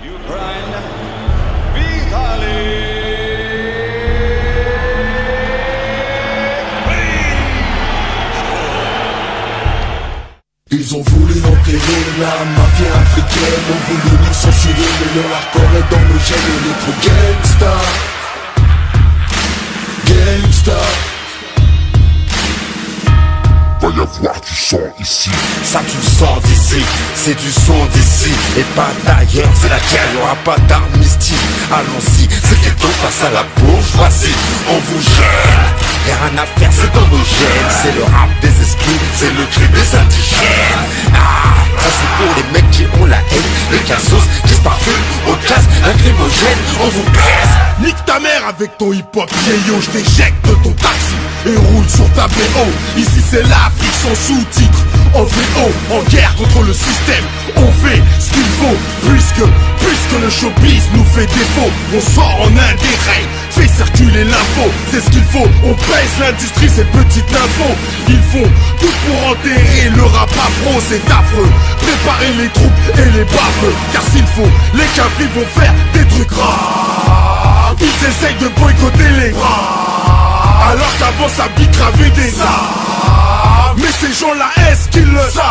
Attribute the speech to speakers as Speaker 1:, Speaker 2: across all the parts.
Speaker 1: Ukraine, Vitaly.
Speaker 2: Ils ont voulu enterrer la mafia africaine, ont voulu nous censurer, mais leur hardcore est dans nos gènes. On est trop gangsta, gangsta.
Speaker 3: Va y avoir du sang ici.
Speaker 4: Ça tu le sens d'ici, c'est du son d'ici et pas d'ailleurs, c'est la guerre, y'aura pas d'amnistie. Allons-y, c'est ghetto face à la bourgeoisie. On vous gêne, y'a rien à faire, c'est dans nos gènes. C'est le rap des exclus, c'est le cri des indigènes. Ça c'est pour les mecs qui ont la haine, les cassos qui se parfument au gaz lacrymogène. On vous baisse.
Speaker 5: Nique ta mère avec ton hip-hop vieillot, je t'éjecte de ton taxi et roule sur ta BO. Ici c'est l'Afrique sans sous-titres, en VO, en guerre contre le système. On fait ce qu'il faut, puisque le showbiz nous fait défaut. On sort en un des règles, fait circuler l'info. C'est ce qu'il faut, on pèse l'industrie, ces petites infos. Ils font tout pour enterrer le rap afro, c'est affreux. Préparez les troupes et les baveux, car s'il faut, les cafés vont faire des trucs rares. Ils essayent de boycotter les bras, alors qu'avant ça bicravait des arts. Mais ces gens-là, est-ce qu'ils le savent?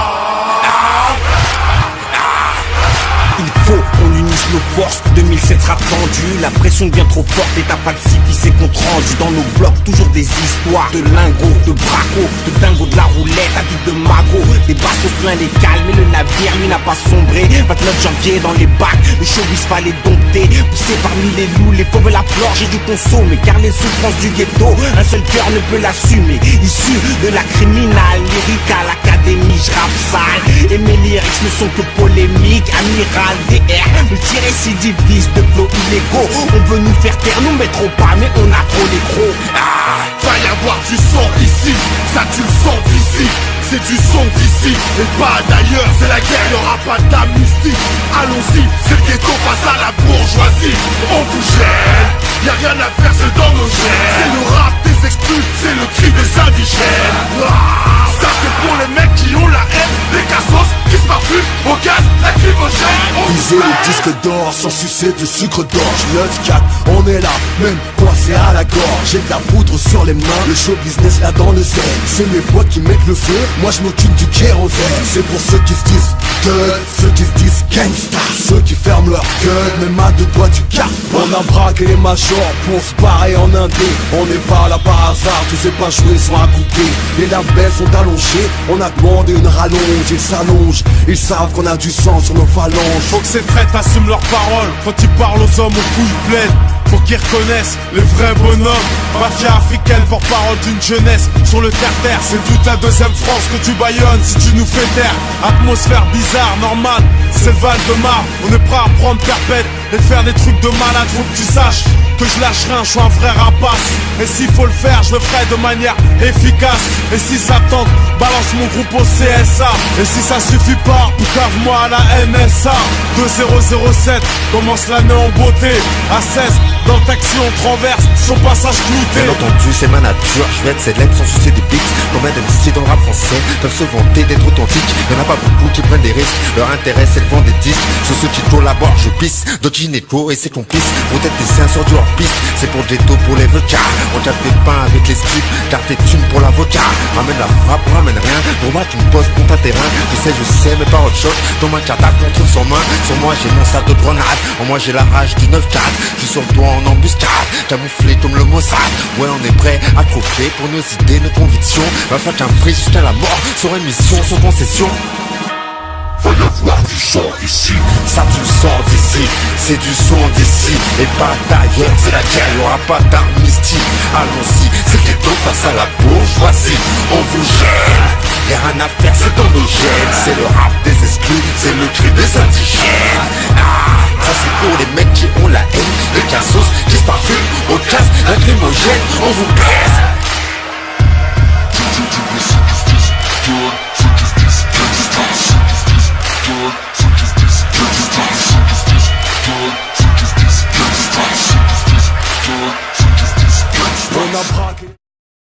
Speaker 4: Il faut qu'on unisse nos forces, 2007 sera tendu. La pression devient trop forte et t'as pas de site qui s'est compte rendu. Dans nos blocs, toujours des histoires de lingots, de bracos, de dingo, de la roulette, à vide de magot. Des bastos plein les cales, mais le navire lui n'a pas sombré. 29 janvier dans les bacs, le showbiz fallait dompter. Poussé parmi les loups, les fauves la flore, j'ai dû consommer. Car les souffrances du ghetto, un seul cœur ne peut l'assumer. Issu de la criminale, lyrique à l'académie, je rappe sale. Et mes lyrics ne sont que polémiques, amiral DR, multirécidiviste de flots illégaux. On veut nous faire taire, nous mettrons pas, mais on a trop les gros.
Speaker 5: Va y avoir du sang ici, ça tu le sens d'ici. C'est du son d'ici et pas d'ailleurs, c'est la guerre, y'aura pas d'amnistie. Allons-y, c'est le ghetto face à la bourgeoisie. On vous gêne, y'a rien à faire, c'est dans nos gènes. C'est le rap des exclus, c'est le cri des indigènes. Ça c'est pour les mecs qui ont la haine, les cassos qui se parfument au gaz lacrymogène.
Speaker 2: Viser le disque d'or sans sucer du sucre d'orge. 9-4, on est là, même coincé à la gorge. J'ai de la poudre sur les mains, le show business là dans le zen. C'est mes potes qui mettent le feu, moi je m'occupe du kérosène. C'est pour ceux qui se disent thug, ceux qui se disent gangsta, ceux qui ferment leur gueule, même à deux doigts du cap. On a braqué les majors pour se barrer en indé. On n'est pas là par hasard, tous ces pas joués sont à couper. Les labels sont allongés, on a demandé une rallonge. Ils s'allongent, ils savent qu'on a du sang sur nos phalanges.
Speaker 5: Faut que ces traîtres assument leurs paroles quand ils parlent aux hommes aux couilles pleines. Faut qu'ils reconnaissent les vrais bonhommes. Mafia africaine, porte-parole d'une jeunesse sur le terre-terre. C'est toute la deuxième France que tu baillonnes si tu nous fais taire. Atmosphère bizarre, normale, c'est le Val de Marne. On est prêt à prendre perpète et de faire des trucs de malade. Faut que tu saches que je lâche rien, je suis un vrai rapace. Et s'il faut le faire, je le ferai de manière efficace. Et si ça tente, balance mon groupe au CSA. Et si ça suffit pas, cave-moi à la NSA. 2007, commence l'année en beauté. À 16, dans le taxi on traverse, son passage clouté.
Speaker 4: Bien entendu c'est ma nature, je vais être célèbre sans sucer des pics. Combien d'MC dans le rap français peuvent se vanter d'être authentiques? Y'en a pas beaucoup qui prennent des risques, leur intérêt c'est de vendre des disques. Sur ceux qui collaborent je pisse, d'autres gynéco et c'est complice. Peut-être des seins sur du hors-piste, c'est pour le ghetto, pour les vecas. On tape des pains avec les strips, garde tes thunes pour l'avocat. Ramène la frappe, ramène rien, pour moi tu me poses pour ta terrain. Je sais, mais pas autre chose, dans ma carte qu'on trouve sans main. Sur moi j'ai mon sac de grenade, en moi j'ai la rage du 9-4. Je suis sur le toit en embuscade, camouflé comme le Mossad. Ouais on est prêt à trophée pour nos idées, nos convictions. Va faire qu'un free jusqu'à la mort, sur émission, sans concession.
Speaker 3: Va y avoir du sang ici.
Speaker 4: Ça tu le sens d'ici, c'est du son d'ici et pas d'ailleurs, c'est la guerre, y'aura pas d'amnistie. Allons-y, c'est le ghetto face à la bourgeoisie. On vous gêne, y'a rien à faire, c'est dans nos gènes. C'est le rap des exclus, c'est le cri des indigènes. Ça c'est pour les mecs qui ont la haine, les cassos qui se parfument au gaz lacrymogène. On vous baise.